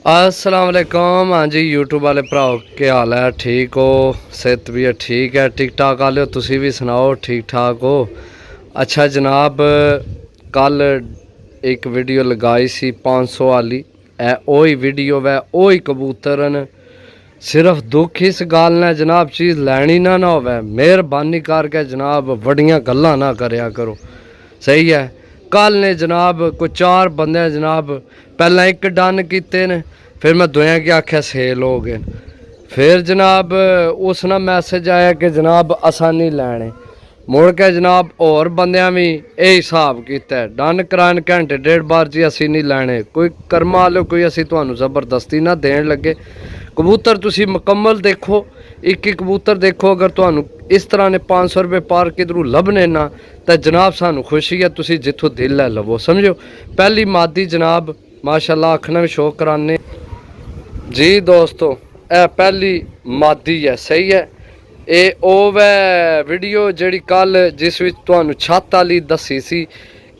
अस्सलाम वालेकुम। हाँ जी यूट्यूब वाले भराओ क्या हाल है? ठीक हो? सेहत भी है ठीक है? ठीक ठाक आले हो? तुसी भी सुनाओ ठीक ठाक हो? अच्छा जनाब, कल एक वीडियो लगाई सी 500 वाली, ए ओही वीडियो वै ओही कबूतर न। सिर्फ दुख इस गल ने जनाब चीज़ लैनी ना होवे, मेहरबानी करके जनाब बड़ियां गल्लां ना करया करो, सही है। कल ने जनाब कोई 4 बंदे जनाब पहला एक डन किते ने, फिर मैं दुआ के आख्या सेल हो गए। फिर जनाब उस ना मैसेज आया कि जनाब असा नहीं लैने। मुड़ के जनाब और बंदियां भी यही हिसाब किया, डन करान घंटे डेढ़ बार जी असी नहीं लैने। कोई कर्मा लो, कोई असी तुहानू जबरदस्ती ना देन लगे। कबूतर तुसी मुकम्मल देखो, एक एक कबूतर देखो। अगर तुहानू इस तरह ने 500 रुपये पार किधरों लभने ना, तो जनाब सानू खुशी है, तुसी जिथों दिल है लवो, समझो। पहली मादी जनाब माशाल्लाह आखना भी शौक कराने जी दोस्तों, ए पहली मादी है, सही है। ये ओ वै वीडियो जिहड़ी कल जिस विच तुहानू छत वाली दसी सी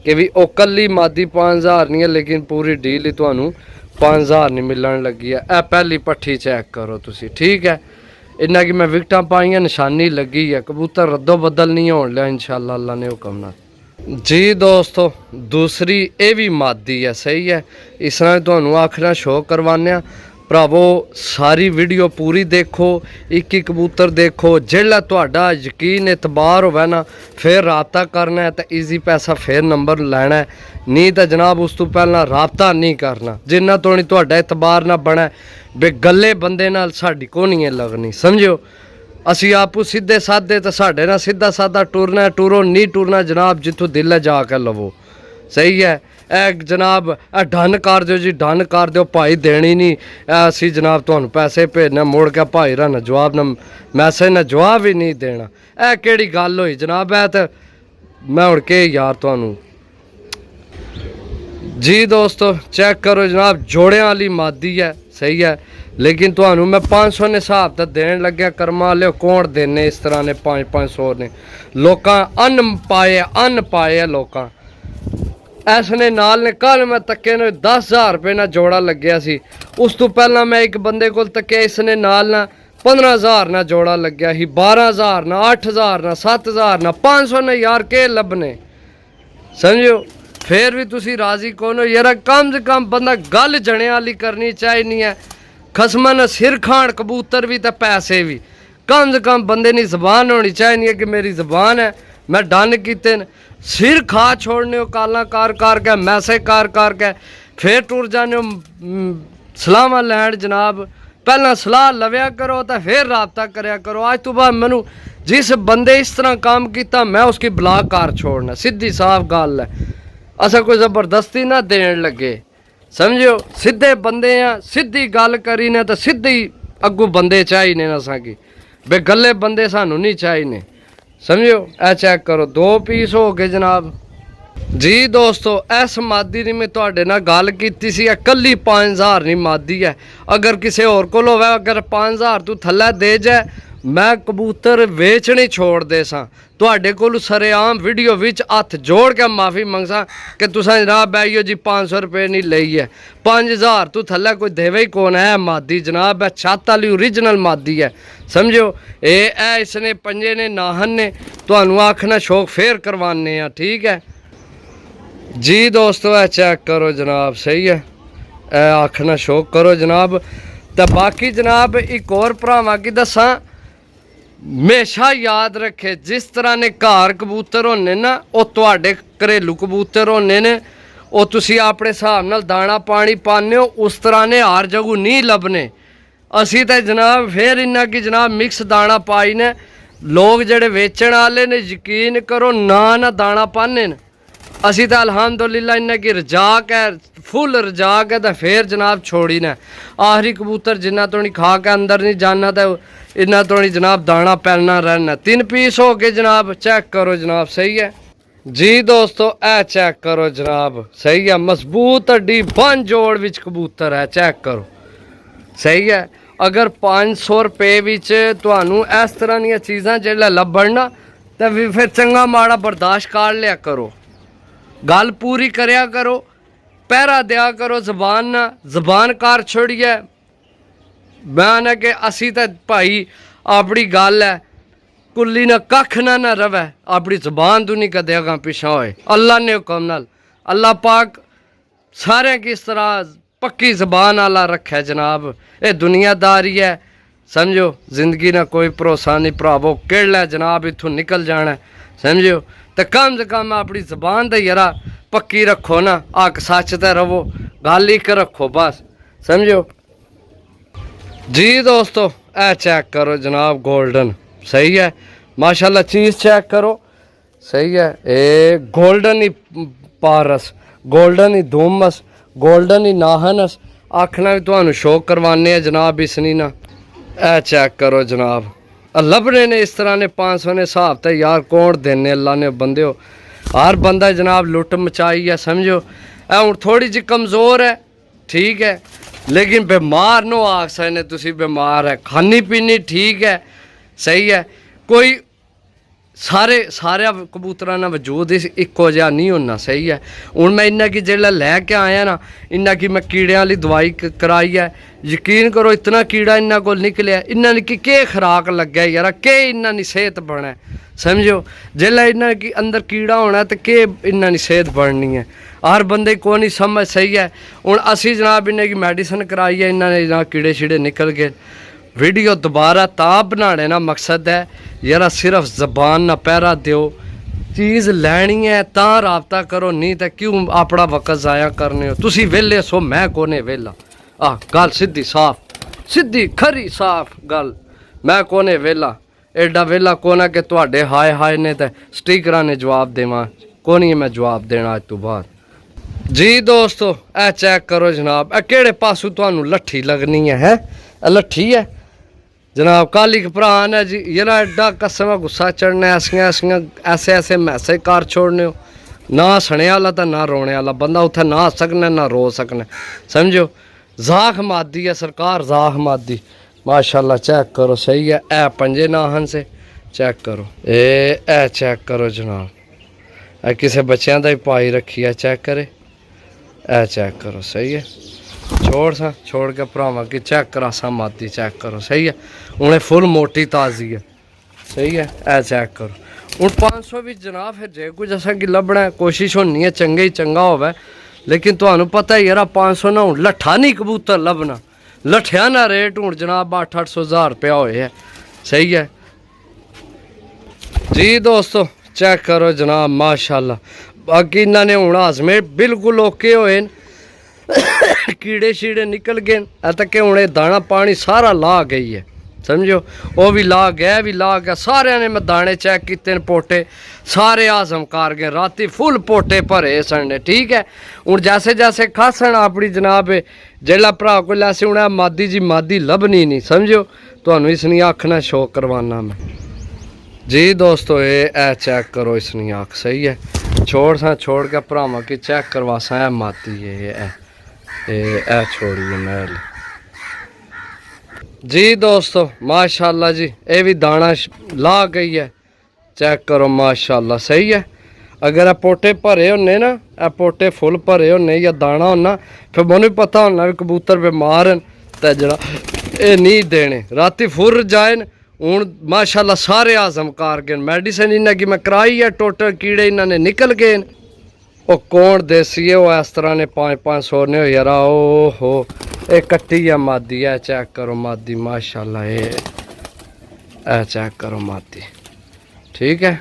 कि भी ओ कल्ली मादी 5000 नहीं है, लेकिन पूरी डील ही तुहानू 5000 नहीं मिलन लगी है। ए पहली पट्ठी चेक करो तुसी, ठीक है। इन्ना कि मैं विकटां पाइयां, निशानी लगी है, कबूतर रद्दो बदल नहीं होने लिया इंशाअल्लाह अल्लाह ने हुक्म नाल जी दोस्तों। दूसरी ये भी मादी है, सही है। इस तरह तुहानू आखना शो करवाने भरावो, सारी वीडियो पूरी देखो, एक एक कबूतर देखो। जिहड़ा तुहाडा यकीन एतबार होवे ना, फिर राबता करना है तो ईजी पैसा फिर नंबर लैना है, नहीं तो जनाब उस तो पहला राबता नहीं करना। जिन्ना तो नहीं तुहाडा एतबार ना बने बे गले बंदे नाल साडी को नहीं लगनी, समझो। असी आपू सीधे साधे तो साढ़े ना सीधा साधा टुरना है, टुरो नहीं टुरना जनाब जिथों दिल है जाके लवो, सही है। ए जनाब ए डन कर दो जी, डन कर दो भाई, देनी नहीं असी जनाब तुहानू पैसे भेजना, मुड़ के भाई रा ना जवाब ना मैसेज ना जवाब ही नहीं देना। ए केड़ी गल होई जनाब? ए तो मैं हुण के यार तुहानू जी दोस्तों चेक करो जनाब, जोड़ियां वाली मादी है, सही है। लेकिन तुहानू मैं 500 ने हिसाब तो देन लग्या, कर्मा लियो कौन देने इस तरह ने 500 ने। लोकां अन्न पाए लोकां। इसने नाल ने कल मैं तके ने 10,000 रुपये ना जोड़ा लग्या सी। उस तो पहला मैं एक बंदे को तके, इसने नाल ना 15,000 ना जोड़ा लग्या ही, 12,000 ना 8,000 ना 7,000 ना 500 ने यार के लभने, समझो। फिर भी तुसी राजी कौन हो यार? कम से कम बंदा गल जने वाली करनी चाहिए है। खसमा ने सिर खान कबूतर भी तो पैसे भी, कम से कम बंदे की जबान होनी चाहिए कि मेरी जबान है, मैं डन किते न। सिर खा छोड़ने हो काला कर के, मैसेज कर के, फिर टुर जाने हो सलाह लैंड जनाब। पहला सलाह लव्या करो तो फिर राबता करया करो। आज तो बाद मैनू जिस बंदे इस तरह काम किया मैं उसकी ब्लॉक कर छोड़ना, सीधी साफ गल है। असा कोई जबरदस्ती ना देन लगे, समझो। सीधे बंदे हैं, सीधी गल करी ने तो सीधी अगू बंदे चाहिए ना असा की, बे गले बंदे सानू नहीं चाहिए, समझो। ए चेक करो 2 पीस हो गए जनाब जी दोस्तों। इस मादी ने मैं तुहाडे नाल गल कीती सी, कल्ली 5000 नहीं मादी है। अगर किसी होर कोल होवे, अगर 5000 तू थल्ले दे जाए, मैं कबूतर वेचने छोड़ दे सा। तुहाडे कोल सरेआम वीडियो विच हथ जोड़ के माफ़ी मंगसा कि तुसां जनाब बैइयो जी 500 रुपये नहीं लई है। 5000 तू थल्ले कोई देवे ही कौन है? मादी जनाब है, छत वाली ओरिजिनल मादी है, समझो। ए इसने पंजे ने नाहन ने तुहानू आखना शौक फिर करवाने हैं, ठीक है जी दोस्तों। ए चेक करो जनाब, सही है। ए आखना शौक करो जनाब। तो बाकी जनाब एक और भरावां की दसा, हमेशा याद रखे जिस तरह ने घर कबूतर होने ना, वो तुहाडे घरेलू कबूतर होने ने, वो तुसी अपने हिसाब नाल दाना पानी पाने हो, उस तरह ने हर जगह नहीं लभने। असी तो जनाब फिर इन्ना कि जनाब मिक्स दाना पाई ने। लोग जेड़े वेचण वाले ने यकीन करो ना दाना पाने न। असी तो अल्हम्दुलिल्लाह इन्ना कि रजाक है, फुल रजाक है, तो फिर जनाब छोड़ी ने आखिरी कबूतर जिन्ना तो नहीं खा के अंदर नहीं जाना, तो इन्ना तो नहीं जनाब दाना पैना रहना। 3 पीस हो गए जनाब, चेक करो जनाब, सही है जी दोस्तों। ए चेक करो जनाब, सही है। मजबूत हड्डी 5 जोड़ विच कबूतर है, चेक करो, सही है। अगर 500 रुपये विच तुहानू इस तरह दी चीज़ां जेल्लै लभण ना, तो फिर चंगा माड़ा बर्दाश्त कर लिया करो, गल पूरी करया करो। पहरा दिया करो जबान ना, जबान कार छोड़िए। मैं कि असी तो भाई अपनी गल है कुल्ली ना कख ना रवे, अपनी जबान तू नहीं कदे अगा पिछा होए। अल्लाह ने हुक्म नाल अल्लाह पाक सारे की इस तरह पक्की जबान आला रखे जनाब। ये दुनियादारी है समझो, जिंदगी ना कोई भरोसा नहीं भरावो, केड़ा जनाब इथों निकल जाना समझो। तो कम से कम अपनी जबान तो यारा पक्की रखो ना, हक सच ते रवो, गल एक रखो बस समझो जी। दोस्तों ए चेक करो जनाब, गोल्डन सही है माशाल्लाह, चीज़ चेक करो सही है। ए गोल्डन ही पारस, गोल्डन ही धूमस, गोल्डन ही नाहनस, आखना भी तुहानू शो करवाने जनाब इसनी ना। ए चेक करो जनाब, लभने ने इस तरह ने 500 ने हिसाब तो यार कौन देने अल्लाह ने बंदे हो। हर बंदा जनाब लुट मचाई है समझो। ए हूँ थोड़ी जी कमज़ोर है ठीक है, लेकिन बीमार नो आख सकने तुसी बीमार है, खानी पीनी ठीक है सही है। कोई सारे कबूतरां दा वजूद इक्को जिहा नहीं होना सही है। हुण मैं इन्ना की जेल्लै लैके आया ना, इन्ना की मैं कीड़े वाली दवाई कराई है, यकीन करो इतना कीड़ा इन्ना कोल निकलिया। इन्ना की के खुराक लग्गे यार, के इन्ना नी सेहत बने समझो। जेल्लै इन्ना की अंदर कीड़ा होना तो के इन्ना नी सेहत बननी है, हर बंदे को नहीं समझ सही है। हुण असी जनाब इन्ने की मेडिसिन कराई है, इन्होंने जनाब कीड़े शीड़े निकल गए। वीडियो दोबारा तां बनाने ना मकसद है यार सिर्फ जबान ना पहरा दो, चीज़ लैनी है तां राबता करो, नहीं तो क्यों अपना वक्त ज़ाया करने हो। तुसी वेले सो मैं कोने वेला, गल सीधी साफ सीधी खरी साफ गल, मैं कोने वेला, एडा वेला कोना कि तुहाडे हाय हाय ने तो स्टिकरां ने जवाब देवां, कोनी मैं जवाब देना अज तो बाद जी। दोस्तों ए चेक करो जनाब, ए केड़े पासू तुहानू लट्ठी लगनी है लट्ठी है जनाब। काली भरा ने जी यरा एडा कसम गुस्सा चढ़ना, ऐसे ऐसे मैसेज कर छोड़ने हो, ना हसने वाला तो ना रोने वाला बंदा उत्थे ना हस सकना ना रो सकना समझो। जाख मादी है सरकार, जाख मादी माशाल्लाह। चेक करो सही है, ए पंजे नाहन से चेक करो, ए चेक करो जनाब, ए किसी बच्चों का ही पाई रखी है चेक करे, ए चेक करो सही है। छोड़ के भरावा कि चेक करा सा मादी चेक करो सही है, उन्हें फुल मोटी ताज़ी है सही है। ए चेक करो हूँ 500 भी जनाब फिर जे कुछ असा कि लभना है, कोशिश होनी है चंगे ही चंगा होवे, लेकिन तुहानू पता ही यार 500 ना हूँ लट्ठा नहीं कबूतर लभना, लट्ठिया ना रेट हूँ जनाब 800-800 हज़ार रुपया होए है सही है जी। दोस्तों चेक करो जनाब माशाल्लाह, बाकी इन्होंने हूँ हाजमे बिल्कुल ओके होए, कीड़े शीड़े निकल गए तक हूँ दाना पानी सारा ला गई है समझो। वो भी ला गया भी ला गया, सारे ने मैं दाने चेक किए पोटे सारे आजम कर गए, राती फुल पोटे भरे सन ठीक है। हूँ जैसे जैसे खासन अपनी जनाब जेला भरा को लैसे हूँ मादी जी मादी लभनी नहीं समझो, तो इसनी अख ना शो करवाना मैं जी। दोस्तों ए चेक करो इसनी अख सही है, छोड़ के भरावा कि चेक करवा सा मादी है ए छोड़िए मैल जी। दोस्तों माशाल्लाह जी, ये भी दाना ला गई है चेक करो माशाल्लाह सही है। अगर ए पोटे भरे होने ना, ए पोटे फुल भरे होने या दाना होना, फिर मैनू पता होना भी कबूतर बीमार हैं तो जरा ये नहीं देने, राती फुर जाए हूँ माशाल्लाह सारे आजम कर गए। मेडिसिन इन्हें की मैं कराई है, टोटल कीड़े इन्होंने निकल गए। वो कौन देसी है वो इस तरह ने 500-500 ने यार, ओ हो ये कट्टी है मादी है, चेक करो मादी माशाल्लाह, ए चेक करो मादी ठीक है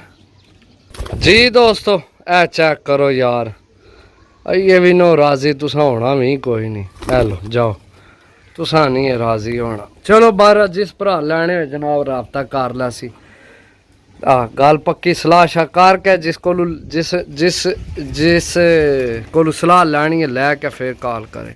जी। दोस्तों ए चेक करो यार, ये भी नो राजी तुसा होना भी कोई नहीं, हेलो जाओ तुसा नहीं है राजी होना। चलो बाहर जिस भरा लैने हो जनाब राबता कर ला सी, गल पक्की सलाह शाह के जिस को सलाह लैनी है लैके फिर कॉल करे।